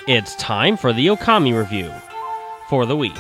It's time for the Okami review for the Wii.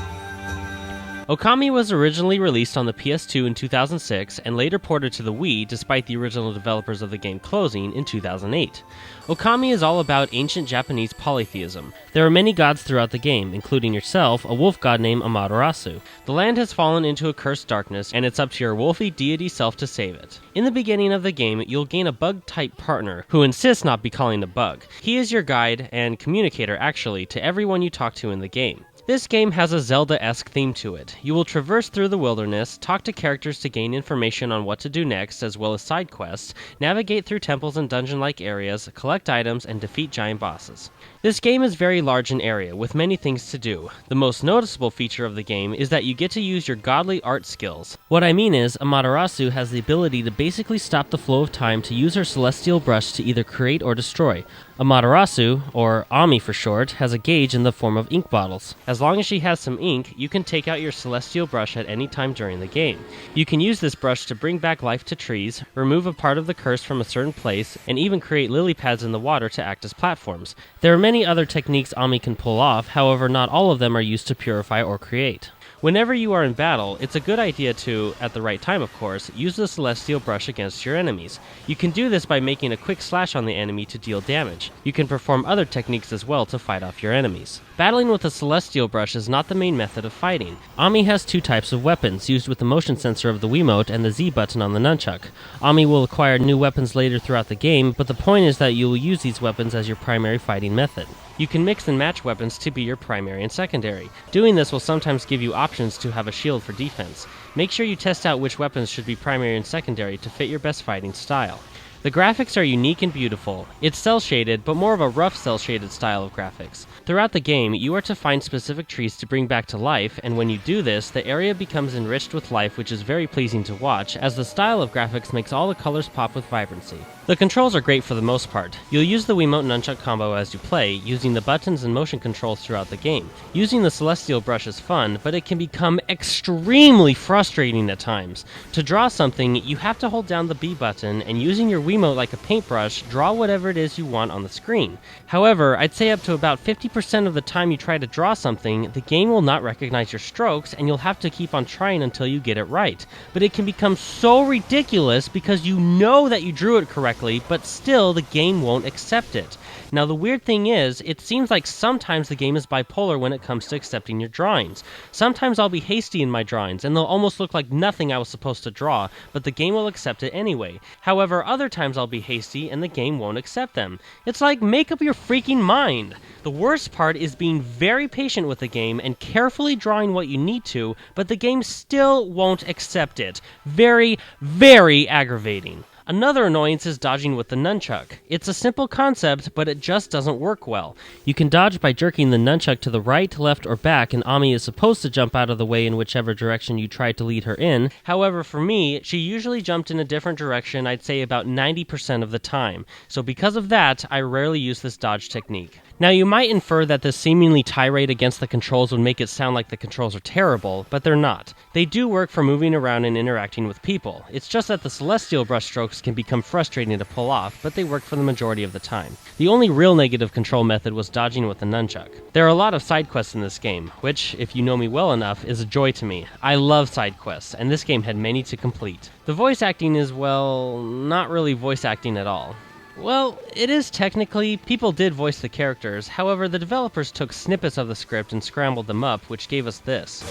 Okami was originally released on the PS2 in 2006 and later ported to the Wii despite the original developers of the game closing in 2008. Okami is all about ancient Japanese polytheism. There are many gods throughout the game, including yourself, a wolf god named Amaterasu. The land has fallen into a cursed darkness, and it's up to your wolfy deity self to save it. In the beginning of the game, you'll gain a bug-type partner, who insists not be calling a bug. He is your guide, and communicator actually, to everyone you talk to in the game. This game has a Zelda-esque theme to it. You will traverse through the wilderness, talk to characters to gain information on what to do next, as well as side quests, navigate through temples and dungeon-like areas, collect items, and defeat giant bosses. This game is very large in area, with many things to do. The most noticeable feature of the game is that you get to use your godly art skills. What I mean is, Amaterasu has the ability to basically stop the flow of time to use her celestial brush to either create or destroy. Amaterasu, or Ami for short, has a gauge in the form of ink bottles. As long as she has some ink, you can take out your celestial brush at any time during the game. You can use this brush to bring back life to trees, remove a part of the curse from a certain place, and even create lily pads in the water to act as platforms. There are many other techniques Ami can pull off, however not all of them are used to purify or create. Whenever you are in battle, it's a good idea to, at the right time of course, use the celestial brush against your enemies. You can do this by making a quick slash on the enemy to deal damage. You can perform other techniques as well to fight off your enemies. Battling with a celestial brush is not the main method of fighting. Ami has two types of weapons, used with the motion sensor of the Wiimote and the Z button on the nunchuck. Ami will acquire new weapons later throughout the game, but the point is that you will use these weapons as your primary fighting method. You can mix and match weapons to be your primary and secondary. Doing this will sometimes give you options to have a shield for defense. Make sure you test out which weapons should be primary and secondary to fit your best fighting style. The graphics are unique and beautiful. It's cel-shaded, but more of a rough cel-shaded style of graphics. Throughout the game, you are to find specific trees to bring back to life, and when you do this, the area becomes enriched with life, which is very pleasing to watch, as the style of graphics makes all the colors pop with vibrancy. The controls are great for the most part. You'll use the Wiimote nunchuck combo as you play, using the buttons and motion controls throughout the game. Using the celestial brush is fun, but it can become extremely frustrating at times. To draw something, you have to hold down the B button, and using your Wiimote like a paintbrush, draw whatever it is you want on the screen. However, I'd say up to about 50% of the time you try to draw something, the game will not recognize your strokes, and you'll have to keep on trying until you get it right. But it can become so ridiculous because you know that you drew it correctly, but still the game won't accept it. Now the weird thing is, it seems like sometimes the game is bipolar when it comes to accepting your drawings. Sometimes I'll be hasty in my drawings, and they'll almost look like nothing I was supposed to draw, but the game will accept it anyway. However, other times I'll be hasty, and the game won't accept them. It's like, make up your freaking mind! The worst part is being very patient with the game and carefully drawing what you need to, but the game still won't accept it. Very, very aggravating. Another annoyance is dodging with the nunchuck. It's a simple concept, but it just doesn't work well. You can dodge by jerking the nunchuck to the right, left, or back, and Ami is supposed to jump out of the way in whichever direction you try to lead her in. However, for me, she usually jumped in a different direction, I'd say about 90% of the time. So because of that, I rarely use this dodge technique. Now you might infer that this seemingly tirade against the controls would make it sound like the controls are terrible, but they're not. They do work for moving around and interacting with people. It's just that the celestial brush strokes can become frustrating to pull off, but they work for the majority of the time. The only real negative control method was dodging with the nunchuck. There are a lot of side quests in this game, which, if you know me well enough, is a joy to me. I love side quests, and this game had many to complete. The voice acting is, well, not really voice acting at all. Well, it is technically. People did voice the characters, however the developers took snippets of the script and scrambled them up, which gave us this.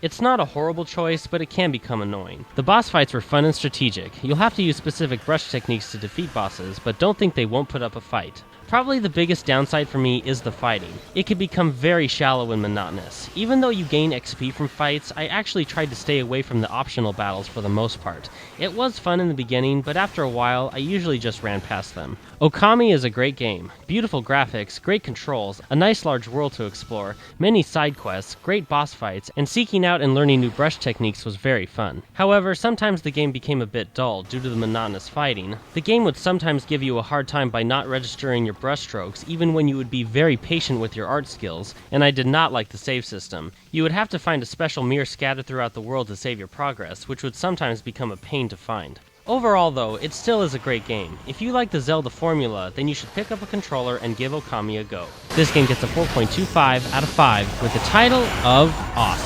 It's not a horrible choice, but it can become annoying. The boss fights were fun and strategic. You'll have to use specific brush techniques to defeat bosses, but don't think they won't put up a fight. Probably the biggest downside for me is the fighting. It can become very shallow and monotonous. Even though you gain XP from fights, I actually tried to stay away from the optional battles for the most part. It was fun in the beginning, but after a while, I usually just ran past them. Okami is a great game. Beautiful graphics, great controls, a nice large world to explore, many side quests, great boss fights, and seeking out and learning new brush techniques was very fun. However, sometimes the game became a bit dull due to the monotonous fighting. The game would sometimes give you a hard time by not registering your brushstrokes, even when you would be very patient with your art skills, and I did not like the save system. You would have to find a special mirror scattered throughout the world to save your progress, which would sometimes become a pain to find. Overall though, it still is a great game. If you like the Zelda formula, then you should pick up a controller and give Okami a go. This game gets a 4.25 out of 5 with the title of awesome.